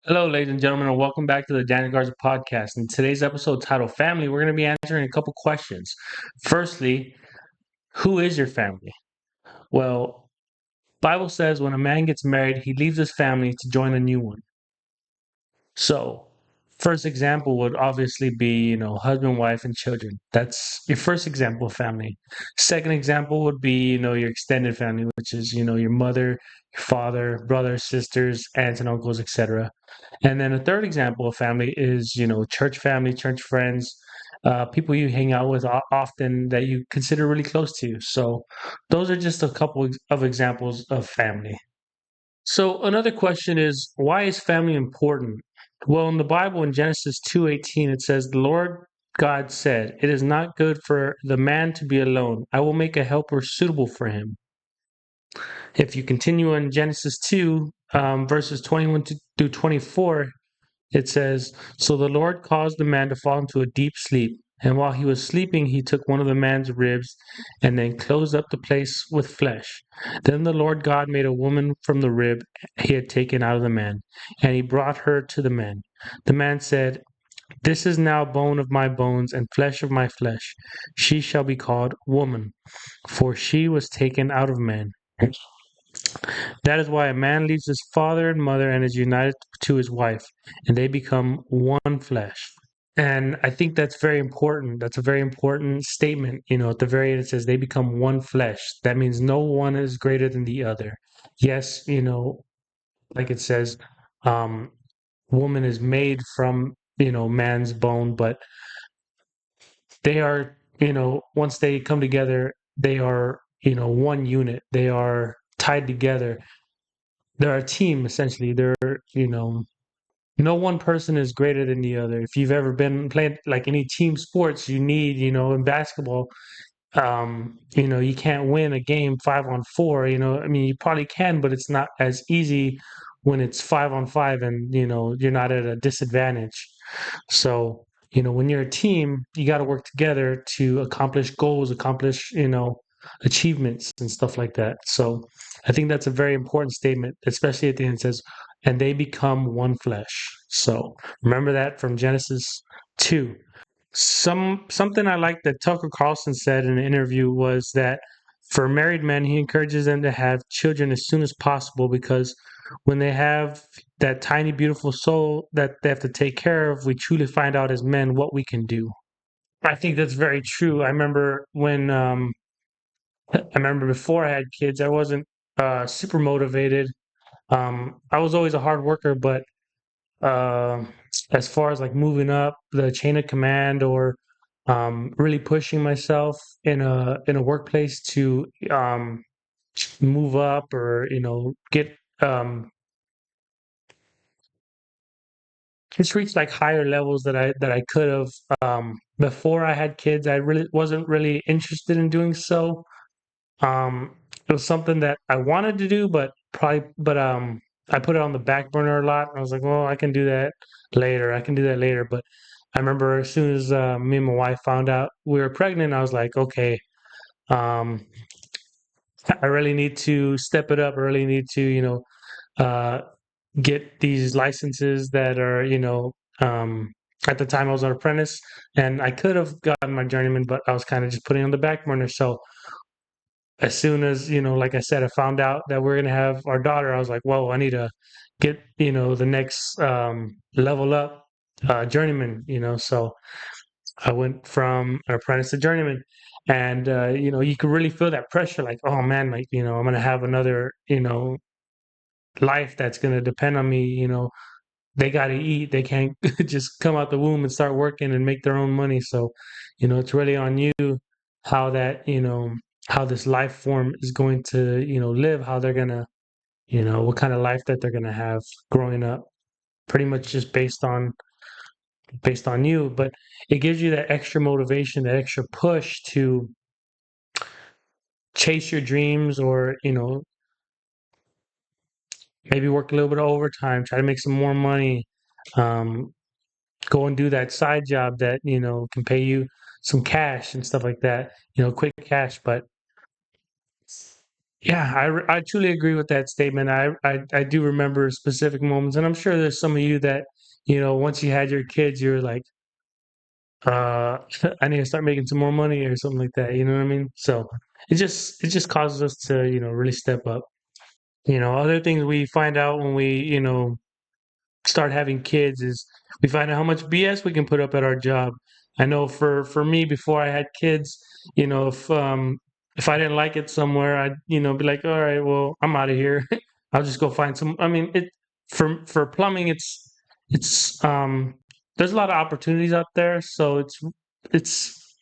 Hello, ladies and gentlemen, and welcome back to the Danny Garza podcast. In today's episode titled Family, we're going to be answering a couple questions. Firstly, who is your family? Well, Bible says when a man gets married, he leaves his family to join a new one. So, first example would obviously be, husband, wife, and children. That's your first example of family. Second example would be, your extended family, which is, your mother, your father, brothers, sisters, aunts and uncles, etc. And then a third example of family is, church family, church friends, people you hang out with often that you consider really close to you. So those are just a couple of examples of family. So another question is, why is family important? Well, in the Bible, in Genesis 2:18, it says, "The Lord God said, it is not good for the man to be alone. I will make a helper suitable for him." If you continue in Genesis 2, verses 21 through 24, it says, "So the Lord caused the man to fall into a deep sleep. And while he was sleeping, he took one of the man's ribs and then closed up the place with flesh. Then the Lord God made a woman from the rib he had taken out of the man, and he brought her to the man. The man said, 'This is now bone of my bones and flesh of my flesh. She shall be called woman, for she was taken out of man.' That is why a man leaves his father and mother and is united to his wife, and they become one flesh." And I think that's very important. That's a very important statement. At the very end, it says they become one flesh. That means no one is greater than the other. Yes, like it says, um, woman is made from, man's bone, but they are, once they come together, they are, one unit. They are tied together. They're a team, essentially. They're, you know, no one person is greater than the other. If you've ever been playing like any team sports, you need, in basketball, you can't win a game 5-on-4. I mean, you probably can, but it's not as easy when it's 5-on-5 and, you're not at a disadvantage. So, when you're a team, you got to work together to accomplish goals, accomplish, achievements and stuff like that. So I think that's a very important statement, especially at the end it says, "And they become one flesh." So remember that from Genesis 2. Something I like that Tucker Carlson said in an interview was that for married men, he encourages them to have children as soon as possible because when they have that tiny, beautiful soul that they have to take care of, we truly find out as men what we can do. I think that's very true. I remember before I had kids, I wasn't super motivated. I was always a hard worker, but uh, as far as like moving up the chain of command or really pushing myself in a workplace to move up or get just reach like higher levels that I could have before I had kids. I really wasn't really interested in doing so. It was something that I wanted to do, but I put it on the back burner a lot. I was like, well, I can do that later. I can do that later. But I remember as soon as me and my wife found out we were pregnant, I was like, okay, um, I really need to step it up. I really need to, uh, get these licenses that are, at the time I was an apprentice and I could have gotten my journeyman, but I was kind of just putting it on the back burner. So as soon as, like I said, I found out that we're gonna have our daughter, I was like, whoa, I need to get, the next level up journeyman, so I went from an apprentice to journeyman. And you could really feel that pressure, like, oh man, like, I'm gonna have another, life that's gonna depend on me, they gotta eat. They can't just come out the womb and start working and make their own money. So, it's really on you how that, how this life form is going to, live, how they're gonna, what kind of life that they're gonna have growing up. Pretty much just based on you, but it gives you that extra motivation, that extra push to chase your dreams or, maybe work a little bit of overtime, try to make some more money. Um, Go and do that side job that can pay you some cash and stuff like that, quick cash. But Yeah, I truly agree with that statement. I do remember specific moments, and I'm sure there's some of you that, once you had your kids, you were like, I need to start making some more money or something like that. You know what I mean? So it just causes us to, really step up. Other things we find out when we, start having kids is we find out how much BS we can put up at our job. I know for me before I had kids, if I didn't like it somewhere, I'd be like, all right, well, I'm out of here. I'll just go find some. I mean, it for plumbing, it's there's a lot of opportunities out there, so it's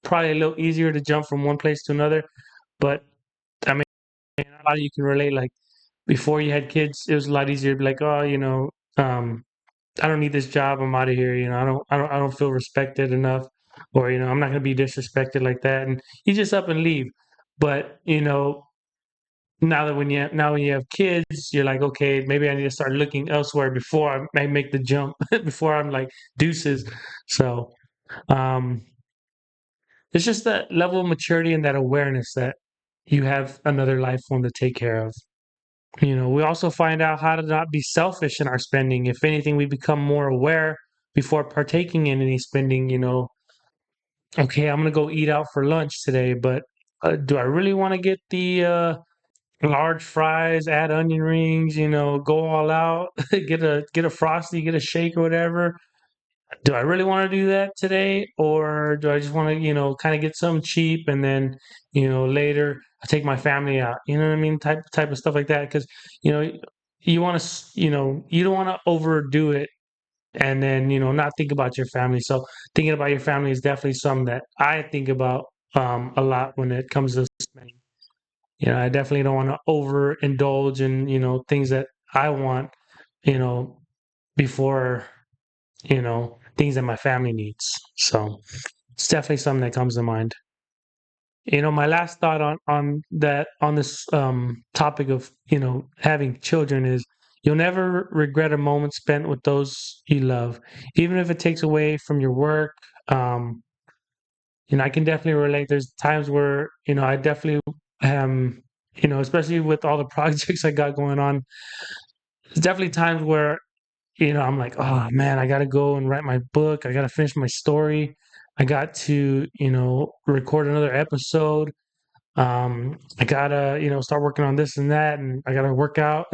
probably a little easier to jump from one place to another. But I mean, a lot of you can relate. Like before you had kids, it was a lot easier to be like, oh, um, I don't need this job. I'm out of here. I don't feel respected enough, or I'm not gonna be disrespected like that. And you just up and leave. But now when you have kids, you're like, okay, maybe I need to start looking elsewhere before I make the jump, before I'm like deuces. So um, it's just that level of maturity and that awareness that you have another life form to take care of. We also find out how to not be selfish in our spending. If anything, we become more aware before partaking in any spending. Okay, I'm gonna go eat out for lunch today, but do I really want to get the large fries, add onion rings? Go all out, get a frosty, get a shake or whatever. Do I really want to do that today, or do I just want to, kind of get something cheap and then, later I take my family out? You know what I mean? Type of stuff like that. Because you know, you want to, you don't want to overdo it and then not think about your family. So thinking about your family is definitely something that I think about a lot when it comes to spending. I definitely don't want to overindulge in things that I want, you know, before things that my family needs. So it's definitely something that comes to mind. My last thought on this topic of having children is you'll never regret a moment spent with those you love, even if it takes away from your work. Um, I can definitely relate. There's times where I definitely especially with all the projects I got going on. There's definitely times where I'm like, oh man, I got to go and write my book. I got to finish my story. I got to, record another episode. I gotta, start working on this and that, and I gotta work out,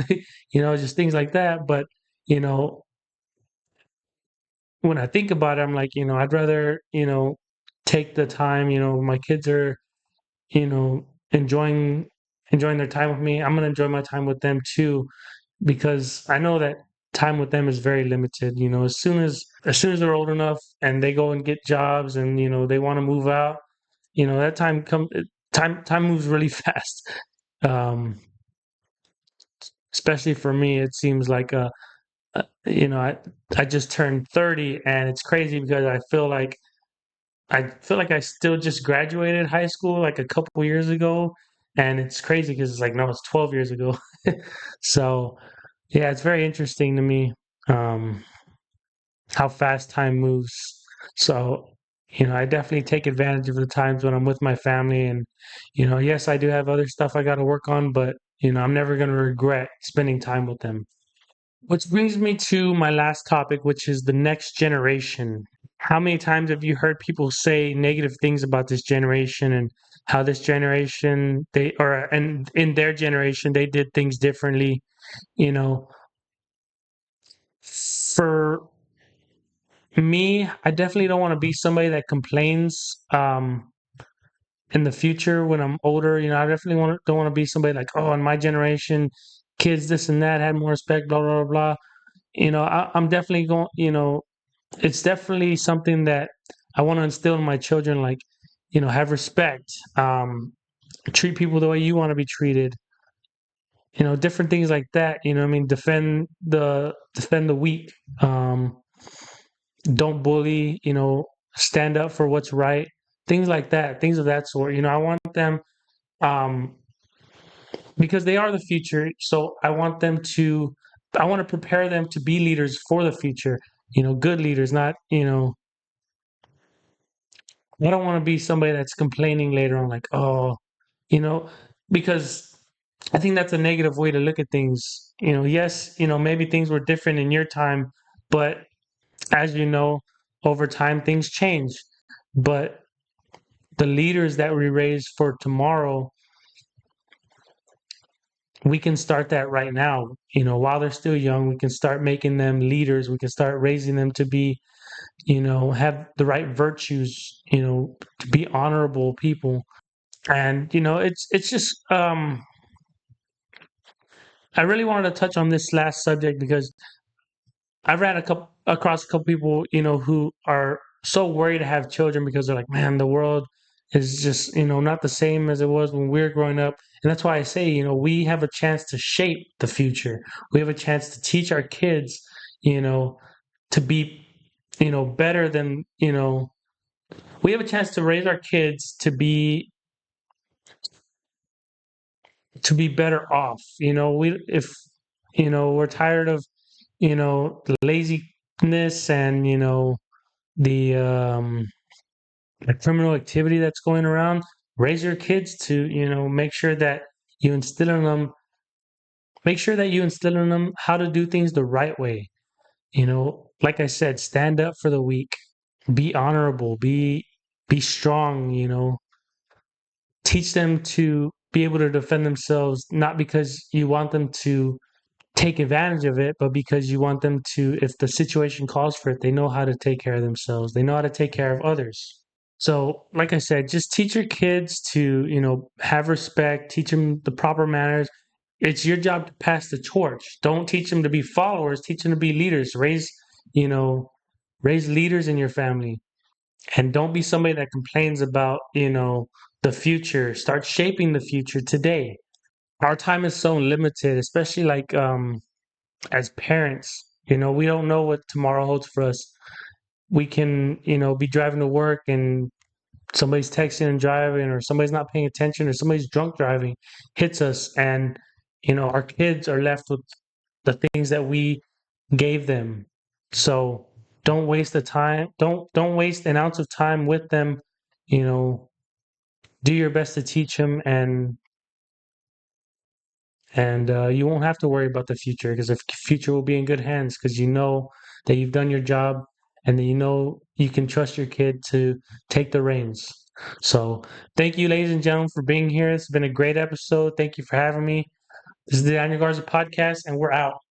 just things like that. But, you know, when I think about it, I'm like, I'd rather, take the time, my kids are, enjoying their time with me. I'm gonna enjoy my time with them too because I know that time with them is very limited. As soon as they're old enough and they go and get jobs and they want to move out, that time moves really fast. Um, Especially for me, it seems like I just turned 30 and it's crazy because I feel like I still just graduated high school like a couple years ago, and it's crazy because it's like no, it's 12 years ago. So yeah, it's very interesting to me um, how fast time moves. So I definitely take advantage of the times when I'm with my family, and yes, I do have other stuff I got to work on, but I'm never going to regret spending time with them. Which brings me to my last topic, which is the next generation. How many times have you heard people say negative things about this generation and how this generation and in their generation they did things differently? You know, for me, I definitely don't want to be somebody that complains in the future when I'm older. I definitely don't want to be somebody like, oh, in my generation, kids this and that had more respect, blah blah blah blah. I'm definitely going. It's definitely something that I want to instill in my children, like, have respect, treat people the way you want to be treated, different things like that. I mean, defend the weak, don't bully, stand up for what's right, things like that, things of that sort. I want them, um, because they are the future. So I want to prepare them to be leaders for the future. Good leaders, not I don't want to be somebody that's complaining later on, like, oh, you know, because I think that's a negative way to look at things. Yes, maybe things were different in your time, but as you know, over time things change. But the leaders that we raise for tomorrow, we can start that right now. While they're still young, we can start making them leaders. We can start raising them to be, have the right virtues, to be honorable people. And it's just I really wanted to touch on this last subject because I've ran across a couple people, who are so worried to have children because they're like, man, the world is just, not the same as it was when we were growing up. And that's why I say, we have a chance to shape the future. We have a chance to teach our kids, to be, better than, we have a chance to raise our kids to be better off. We if we're tired of the laziness and the criminal activity that's going around. Raise your kids to you instill in them make sure that you instill in them how to do things the right way. Like I said, stand up for the weak, be honorable, be strong. Teach them to be able to defend themselves, not because you want them to take advantage of it, but because you want them to, if the situation calls for it, they know how to take care of themselves. They know how to take care of others. So, like I said, just teach your kids to, have respect, teach them the proper manners. It's your job to pass the torch. Don't teach them to be followers, teach them to be leaders. You know, raise leaders in your family. And don't be somebody that complains about, the future. Start shaping the future today. Our time is so limited, especially like as parents. We don't know what tomorrow holds for us. We can, be driving to work and somebody's texting and driving, or somebody's not paying attention, or somebody's drunk driving, hits us, and our kids are left with the things that we gave them. So don't waste the time. Don't waste an ounce of time with them. You know, do your best to teach them, and you won't have to worry about the future, because the future will be in good hands, because you know that you've done your job, and that you can trust your kid to take the reins. So thank you, ladies and gentlemen, for being here. It's been a great episode. Thank you for having me. This is the Daniel Garza podcast, and we're out.